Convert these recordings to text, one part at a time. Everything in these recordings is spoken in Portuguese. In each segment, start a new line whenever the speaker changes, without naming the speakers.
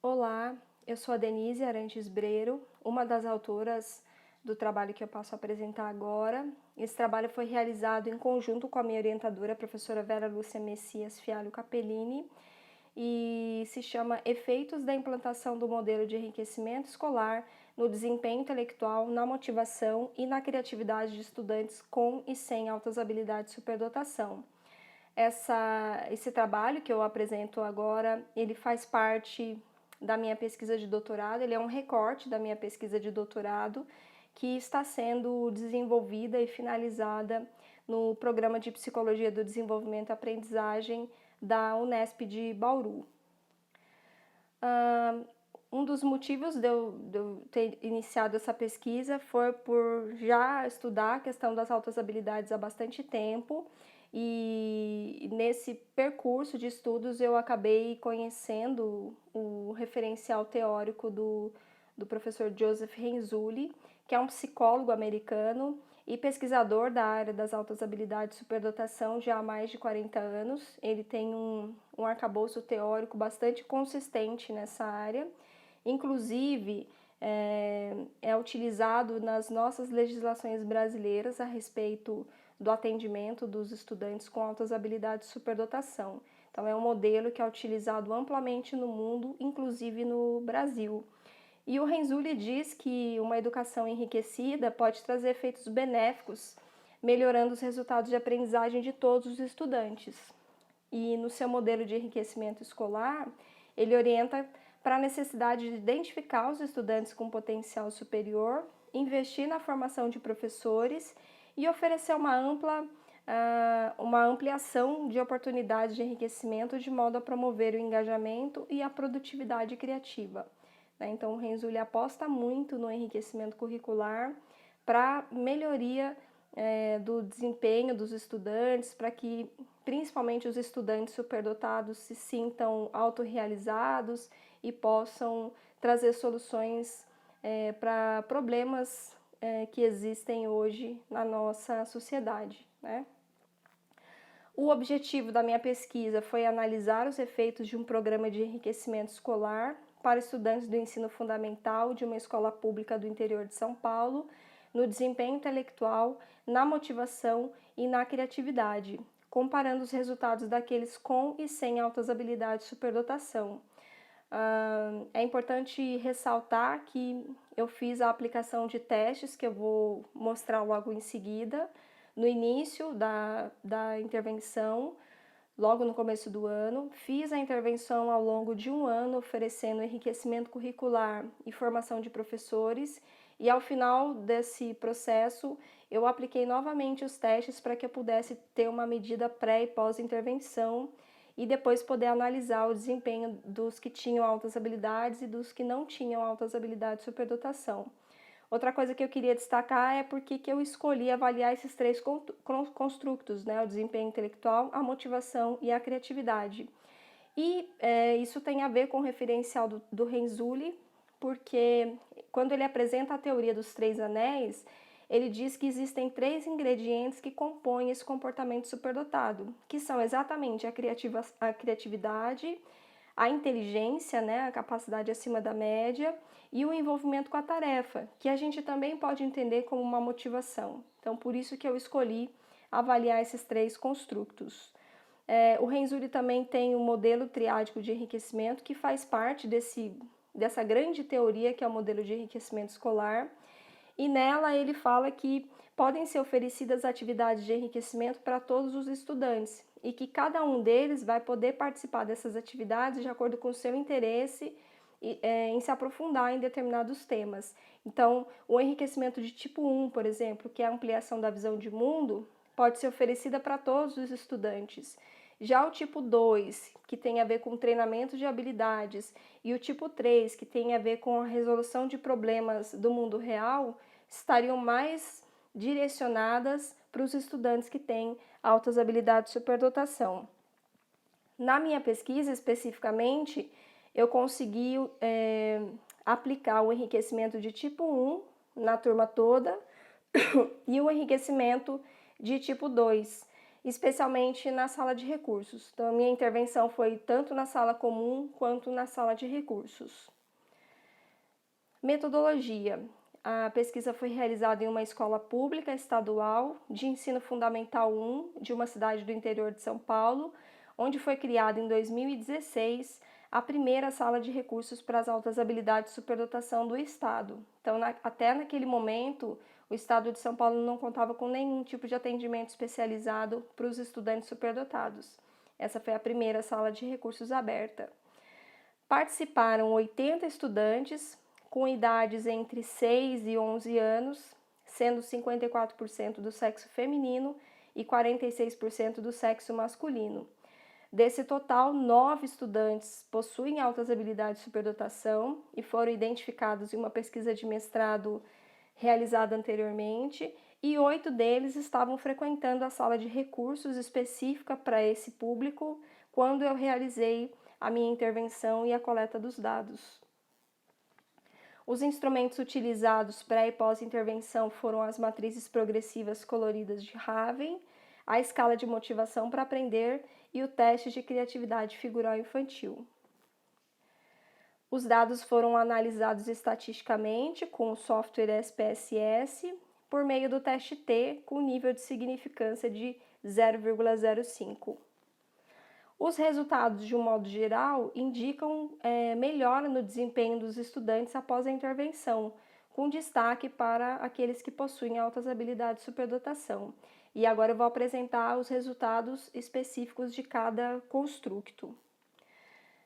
Olá, eu sou a Denise Arantes Breiro, uma das autoras do trabalho que eu passo a apresentar agora. Esse trabalho foi realizado em conjunto com a minha orientadora, a professora Vera Lúcia Messias Fialho Capellini, e se chama Efeitos da implantação do modelo de enriquecimento escolar no desempenho intelectual, na motivação e na criatividade de estudantes com e sem altas habilidades de superdotação. Esse trabalho que eu apresento agora, ele faz parte da minha pesquisa de doutorado, ele é um recorte da minha pesquisa de doutorado que está sendo desenvolvida e finalizada no Programa de Psicologia do Desenvolvimento e Aprendizagem da Unesp de Bauru. Um dos motivos de eu ter iniciado essa pesquisa foi por já estudar a questão das altas habilidades há bastante tempo, e nesse percurso de estudos eu acabei conhecendo o referencial teórico do professor Joseph Renzulli, que é um psicólogo americano e pesquisador da área das altas habilidades de superdotação já há mais de 40 anos. Ele tem um arcabouço teórico bastante consistente nessa área. Inclusive, é utilizado nas nossas legislações brasileiras a respeito do atendimento dos estudantes com altas habilidades de superdotação. Então, é um modelo que é utilizado amplamente no mundo, inclusive no Brasil. E o Renzulli diz que uma educação enriquecida pode trazer efeitos benéficos, melhorando os resultados de aprendizagem de todos os estudantes. E no seu modelo de enriquecimento escolar, ele orienta para a necessidade de identificar os estudantes com potencial superior, investir na formação de professores e oferecer uma ampliação de oportunidades de enriquecimento de modo a promover o engajamento e a produtividade criativa. Então, o Renzulli aposta muito no enriquecimento curricular para melhoria do desempenho dos estudantes, para que principalmente os estudantes superdotados se sintam autorrealizados e possam trazer soluções para problemas que existem hoje na nossa sociedade, né? O objetivo da minha pesquisa foi analisar os efeitos de um programa de enriquecimento escolar para estudantes do ensino fundamental de uma escola pública do interior de São Paulo, no desempenho intelectual, na motivação e na criatividade, comparando os resultados daqueles com e sem altas habilidades de superdotação. É importante ressaltar que eu fiz a aplicação de testes que eu vou mostrar logo em seguida. No início da intervenção, logo no começo do ano, fiz a intervenção ao longo de um ano, oferecendo enriquecimento curricular e formação de professores, e ao final desse processo, eu apliquei novamente os testes para que eu pudesse ter uma medida pré e pós-intervenção e depois poder analisar o desempenho dos que tinham altas habilidades e dos que não tinham altas habilidades de superdotação. Outra coisa que eu queria destacar é porque que eu escolhi avaliar esses três construtos, né? O desempenho intelectual, a motivação e a criatividade. E isso tem a ver com o referencial do Renzulli, porque quando ele apresenta a teoria dos três anéis, ele diz que existem três ingredientes que compõem esse comportamento superdotado, que são exatamente a criatividade, a inteligência, né, a capacidade acima da média, e o envolvimento com a tarefa, que a gente também pode entender como uma motivação. Então, por isso que eu escolhi avaliar esses três construtos. O Renzulli também tem um modelo triádico de enriquecimento que faz parte dessa grande teoria que é o modelo de enriquecimento escolar, e nela ele fala que podem ser oferecidas atividades de enriquecimento para todos os estudantes e que cada um deles vai poder participar dessas atividades de acordo com o seu interesse em se aprofundar em determinados temas. Então, o enriquecimento de tipo 1, por exemplo, que é a ampliação da visão de mundo, pode ser oferecida para todos os estudantes. Já o tipo 2, que tem a ver com treinamento de habilidades, e o tipo 3, que tem a ver com a resolução de problemas do mundo real, estariam mais direcionadas para os estudantes que têm altas habilidades de superdotação. Na minha pesquisa, especificamente, eu consegui aplicar o enriquecimento de tipo 1 na turma toda e o enriquecimento de tipo 2. especialmente na sala de recursos. Então, a minha intervenção foi tanto na sala comum quanto na sala de recursos. Metodologia. A pesquisa foi realizada em uma escola pública estadual de ensino fundamental 1 de uma cidade do interior de São Paulo, onde foi criada em 2016 a primeira sala de recursos para as altas habilidades de superdotação do estado. Então, até naquele momento, o estado de São Paulo não contava com nenhum tipo de atendimento especializado para os estudantes superdotados. Essa foi a primeira sala de recursos aberta. Participaram 80 estudantes com idades entre 6 e 11 anos, sendo 54% do sexo feminino e 46% do sexo masculino. Desse total, 9 estudantes possuem altas habilidades de superdotação e foram identificados em uma pesquisa de mestrado realizada anteriormente, e 8 deles estavam frequentando a sala de recursos específica para esse público quando eu realizei a minha intervenção e a coleta dos dados. Os instrumentos utilizados pré e pós-intervenção foram as matrizes progressivas coloridas de Raven, a escala de motivação para aprender e o teste de criatividade figural infantil. Os dados foram analisados estatisticamente com o software SPSS por meio do teste T com nível de significância de 0,05. Os resultados, de um modo geral, indicam melhora no desempenho dos estudantes após a intervenção, com destaque para aqueles que possuem altas habilidades de superdotação. E agora eu vou apresentar os resultados específicos de cada construto.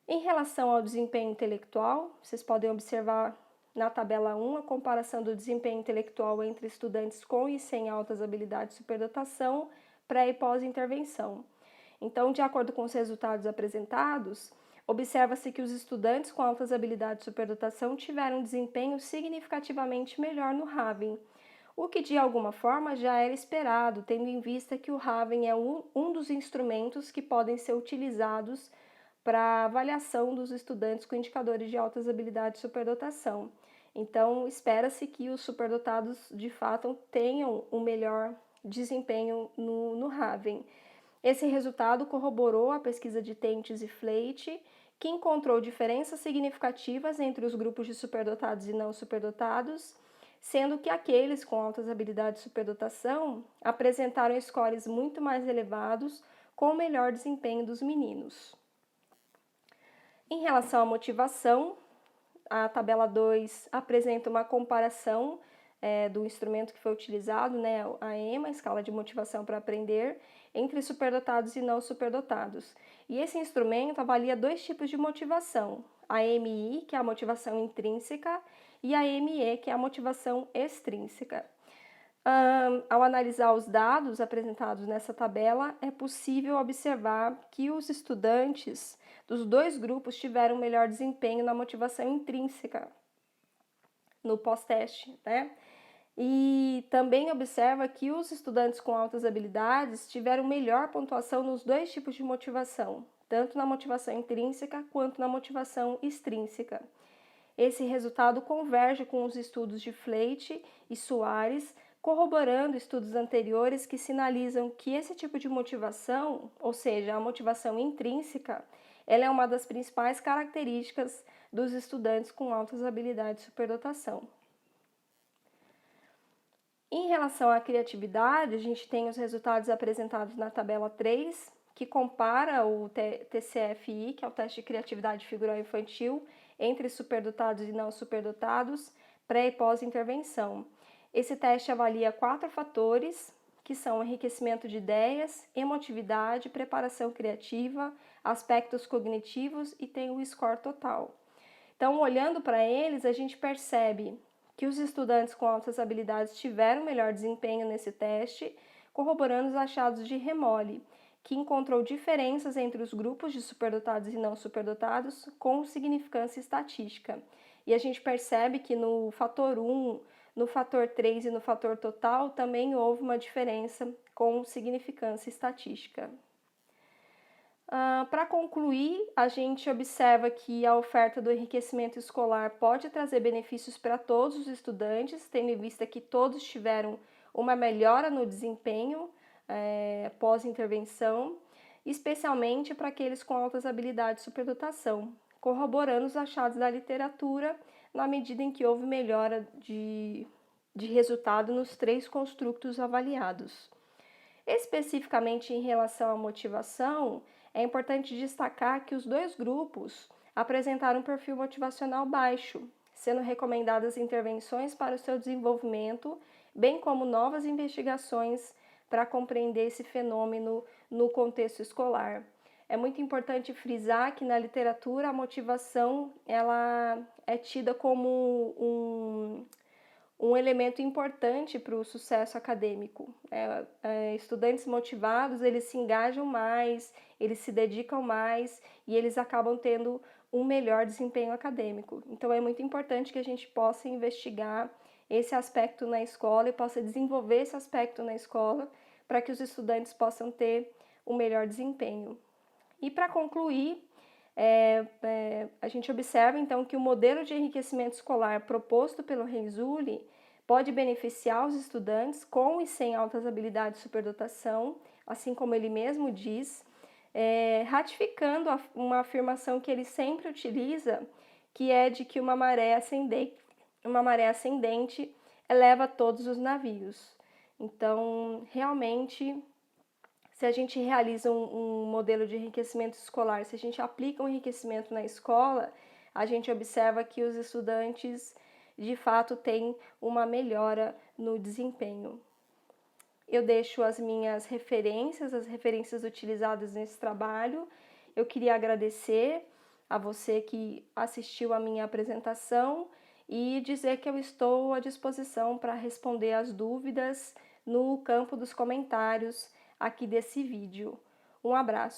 Em relação ao desempenho intelectual, vocês podem observar na tabela 1 a comparação do desempenho intelectual entre estudantes com e sem altas habilidades de superdotação, pré e pós-intervenção. Então, de acordo com os resultados apresentados, observa-se que os estudantes com altas habilidades de superdotação tiveram um desempenho significativamente melhor no Raven, o que de alguma forma já era esperado, tendo em vista que o Raven é um dos instrumentos que podem ser utilizados para avaliação dos estudantes com indicadores de altas habilidades de superdotação. Então, espera-se que os superdotados, de fato, tenham um melhor desempenho no Raven. Esse resultado corroborou a pesquisa de Tentes e Fleit, que encontrou diferenças significativas entre os grupos de superdotados e não superdotados, sendo que aqueles com altas habilidades de superdotação apresentaram scores muito mais elevados, com o melhor desempenho dos meninos. Em relação à motivação, a tabela 2 apresenta uma comparação do instrumento que foi utilizado, a EMA, Escala de Motivação para Aprender, entre superdotados e não superdotados. E esse instrumento avalia dois tipos de motivação, a MI, que é a motivação intrínseca, e a ME, que é a motivação extrínseca. Ao analisar os dados apresentados nessa tabela, é possível observar que os estudantes dos dois grupos tiveram melhor desempenho na motivação intrínseca no pós-teste, E também observa que os estudantes com altas habilidades tiveram melhor pontuação nos dois tipos de motivação, tanto na motivação intrínseca quanto na motivação extrínseca. Esse resultado converge com os estudos de Fleit e Soares, corroborando estudos anteriores que sinalizam que esse tipo de motivação, ou seja, a motivação intrínseca, ela é uma das principais características dos estudantes com altas habilidades de superdotação. Em relação à criatividade, a gente tem os resultados apresentados na tabela 3, que compara o TCFI, que é o teste de criatividade figural infantil, entre superdotados e não superdotados, pré e pós-intervenção. Esse teste avalia 4 fatores, que são enriquecimento de ideias, emotividade, preparação criativa, aspectos cognitivos e tem o score total. Então, olhando para eles, a gente percebe que os estudantes com altas habilidades tiveram melhor desempenho nesse teste, corroborando os achados de Remole, que encontrou diferenças entre os grupos de superdotados e não superdotados com significância estatística. E a gente percebe que no fator 1, no fator 3 e no fator total também houve uma diferença com significância estatística. Para concluir, a gente observa que a oferta do enriquecimento escolar pode trazer benefícios para todos os estudantes, tendo em vista que todos tiveram uma melhora no desempenho pós-intervenção, especialmente para aqueles com altas habilidades de superdotação, corroborando os achados da literatura na medida em que houve melhora de resultado nos 3 construtos avaliados. Especificamente em relação à motivação, é importante destacar que os 2 grupos apresentaram um perfil motivacional baixo, sendo recomendadas intervenções para o seu desenvolvimento, bem como novas investigações para compreender esse fenômeno no contexto escolar. É muito importante frisar que na literatura a motivação ela é tida como um elemento importante para o sucesso acadêmico. Estudantes motivados, eles se engajam mais, eles se dedicam mais e eles acabam tendo um melhor desempenho acadêmico. Então é muito importante que a gente possa investigar esse aspecto na escola e possa desenvolver esse aspecto na escola para que os estudantes possam ter um melhor desempenho. E para concluir, a gente observa então que o modelo de enriquecimento escolar proposto pelo Renzulli pode beneficiar os estudantes com e sem altas habilidades de superdotação, assim como ele mesmo diz, ratificando uma afirmação que ele sempre utiliza, que é de que uma maré ascendente eleva todos os navios. Então, realmente, se a gente realiza um modelo de enriquecimento escolar, se a gente aplica um enriquecimento na escola, a gente observa que os estudantes, de fato, têm uma melhora no desempenho. Eu deixo as minhas referências, as referências utilizadas nesse trabalho. Eu queria agradecer a você que assistiu à minha apresentação e dizer que eu estou à disposição para responder as dúvidas no campo dos comentários aqui desse vídeo. Um abraço.